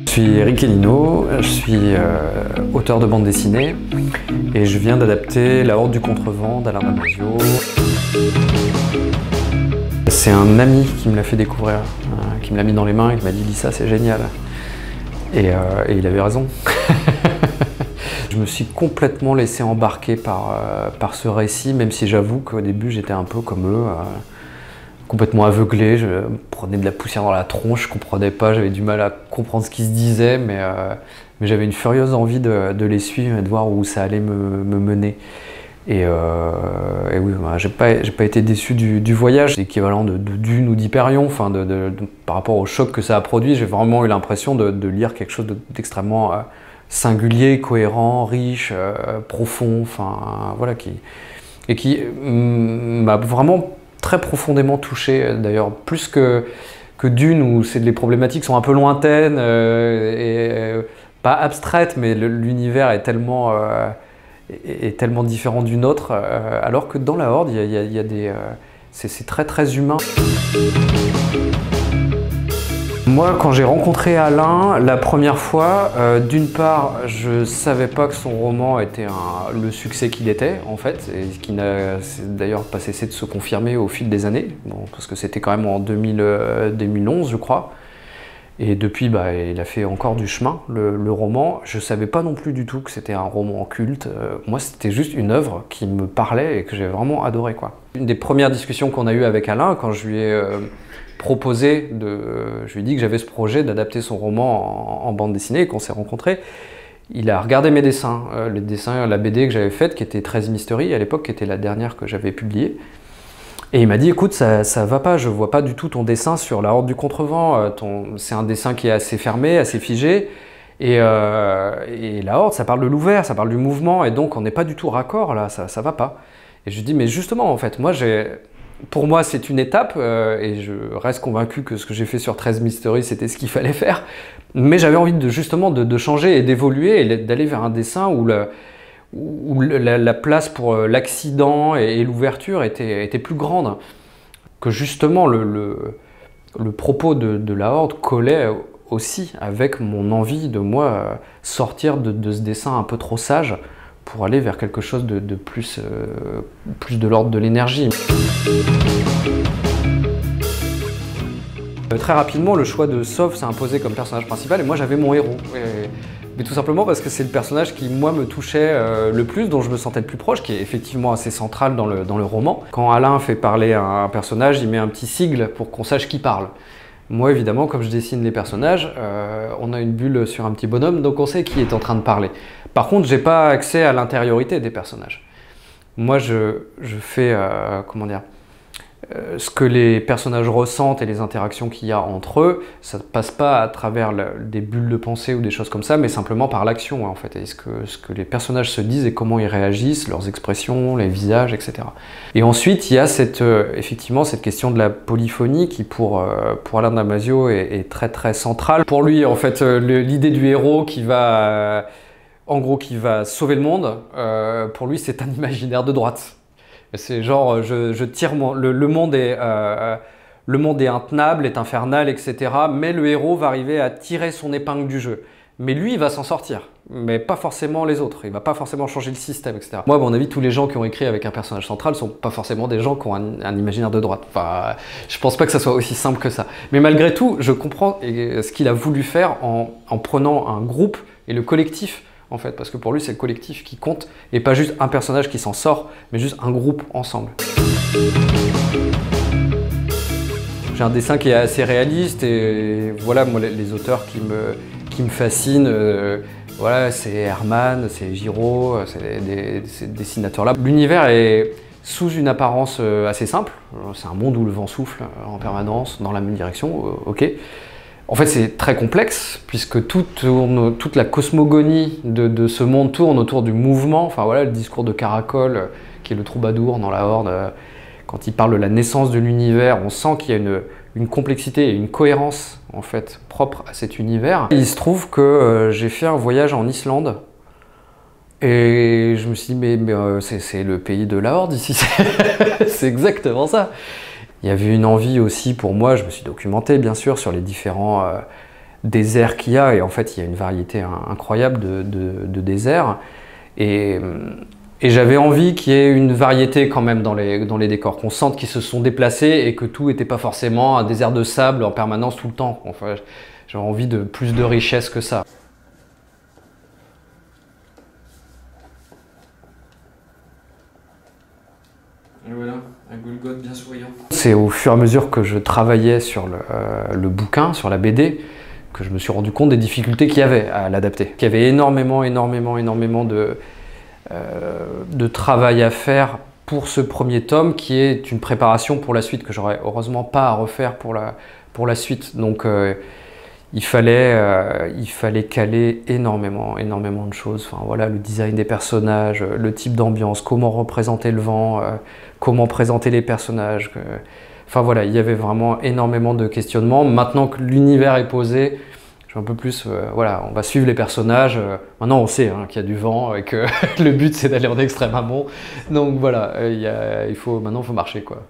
Je suis Eric Elino, je suis auteur de bande dessinée et je viens d'adapter La Horde du Contrevent d'Alain Damasio. C'est un ami qui me l'a fait découvrir, qui me l'a mis dans les mains et qui m'a dit « Lis ça, c'est génial ». Et il avait raison. Je me suis complètement laissé embarquer par ce récit, même si j'avoue qu'au début j'étais un peu comme eux, complètement aveuglé, je prenais de la poussière dans la tronche, je comprenais pas, j'avais du mal à comprendre ce qui se disait, mais j'avais une furieuse envie de les suivre et de voir où ça allait me mener. Et oui, bah, j'ai pas été déçu du voyage. C'est l'équivalent de Dune ou d'Hyperion, enfin par rapport au choc que ça a produit, j'ai vraiment eu l'impression de lire quelque chose d'extrêmement singulier, cohérent, riche, profond, enfin voilà, qui m'a vraiment très profondément touché, d'ailleurs plus que Dune où les problématiques sont un peu lointaines et pas abstraites, mais l'univers est tellement différent du nôtre, alors que dans La Horde, c'est très humain. Moi, quand j'ai rencontré Alain, la première fois, d'une part, je savais pas que son roman était le succès qu'il était, en fait, et ce qui n'a d'ailleurs pas cessé de se confirmer au fil des années, bon, parce que c'était quand même en 2011, je crois. Et depuis, bah, il a fait encore du chemin, le roman. Je savais pas non plus du tout que c'était un roman culte. Moi, c'était juste une œuvre qui me parlait et que j'ai vraiment adoré, quoi. Une des premières discussions qu'on a eues avec Alain, quand je lui ai proposé je lui ai dit que j'avais ce projet d'adapter son roman en bande dessinée et qu'on s'est rencontrés, il a regardé mes dessins, les dessins, la BD que j'avais faite, qui était 13 Mystery à l'époque, qui était la dernière que j'avais publiée. Et il m'a dit, écoute, ça va pas, je vois pas du tout ton dessin sur La Horde du Contrevent, c'est un dessin qui est assez fermé, assez figé, et La Horde, ça parle de l'ouvert, ça parle du mouvement, et donc on n'est pas du tout raccord là, ça va pas. Et je lui dis, mais justement, en fait, pour moi, c'est une étape, et je reste convaincu que ce que j'ai fait sur 13 Mystery, c'était ce qu'il fallait faire, mais j'avais envie justement de changer et d'évoluer, et d'aller vers un dessin où la place pour l'accident et l'ouverture était plus grande, que justement le propos de La Horde collait aussi avec mon envie de moi sortir de ce dessin un peu trop sage pour aller vers quelque chose de plus de l'ordre de l'énergie. Très rapidement, le choix de Sov s'est imposé comme personnage principal et moi j'avais mon héros. Mais tout simplement parce que c'est le personnage qui, moi, me touchait le plus, dont je me sentais le plus proche, qui est effectivement assez central dans le roman. Quand Alain fait parler un personnage, il met un petit sigle pour qu'on sache qui parle. Moi, évidemment, comme je dessine les personnages, on a une bulle sur un petit bonhomme, donc on sait qui est en train de parler. Par contre, j'ai pas accès à l'intériorité des personnages. Moi, je fais, comment dire, ce que les personnages ressentent et les interactions qu'il y a entre eux, ça ne passe pas à travers des bulles de pensée ou des choses comme ça, mais simplement par l'action, en fait, et ce que les personnages se disent et comment ils réagissent, leurs expressions, les visages, etc. Et ensuite, il y a effectivement cette question de la polyphonie qui, pour Alain Damasio, est très centrale. Pour lui, en fait, l'idée du héros qui va, en gros, qui va sauver le monde, pour lui, c'est un imaginaire de droite. C'est genre, je tire le monde est intenable, est infernal, etc. Mais le héros va arriver à tirer son épingle du jeu. Mais lui, il va s'en sortir. Mais pas forcément les autres. Il va pas forcément changer le système, etc. Moi, à mon avis, tous les gens qui ont écrit avec un personnage central sont pas forcément des gens qui ont un imaginaire de droite. Enfin, je pense pas que ça soit aussi simple que ça. Mais malgré tout, je comprends ce qu'il a voulu faire en prenant un groupe et le collectif, en fait, parce que pour lui, c'est le collectif qui compte, et pas juste un personnage qui s'en sort, mais juste un groupe ensemble. J'ai un dessin qui est assez réaliste, et voilà, moi, les auteurs qui me fascinent, voilà, c'est Herman, c'est Giraud, c'est ces dessinateurs-là. L'univers est sous une apparence assez simple, c'est un monde où le vent souffle en permanence, dans la même direction, ok. En fait, c'est très complexe, puisque toute la cosmogonie de ce monde tourne autour du mouvement. Enfin voilà, le discours de Caracol, qui est le troubadour dans La Horde, quand il parle de la naissance de l'univers, on sent qu'il y a une complexité et une cohérence, en fait, propre à cet univers. Il se trouve que j'ai fait un voyage en Islande, et je me suis dit, mais c'est le pays de La Horde ici, c'est exactement ça. Il y avait une envie aussi pour moi, je me suis documenté bien sûr sur les différents déserts qu'il y a, et en fait il y a une variété incroyable de déserts. Et j'avais envie qu'il y ait une variété quand même dans les décors, qu'on sente qu'ils se sont déplacés et que tout n'était pas forcément un désert de sable en permanence tout le temps. Enfin, j'avais envie de plus de richesse que ça. Et voilà, un Golgoth bien souriant. C'est au fur et à mesure que je travaillais sur le bouquin, sur la BD, que je me suis rendu compte des difficultés qu'il y avait à l'adapter. Qu'il y avait énormément de travail à faire pour ce premier tome, qui est une préparation pour la suite, que j'aurais heureusement pas à refaire pour la suite. Donc il fallait caler énormément de choses. Enfin, voilà, le design des personnages, le type d'ambiance, comment représenter le vent, comment présenter les personnages. Enfin voilà, il y avait vraiment énormément de questionnements. Maintenant que l'univers est posé, je suis un peu plus, voilà, on va suivre les personnages. Maintenant on sait qu'il y a du vent et que le but c'est d'aller en extrême amont. Donc voilà, maintenant il faut marcher quoi.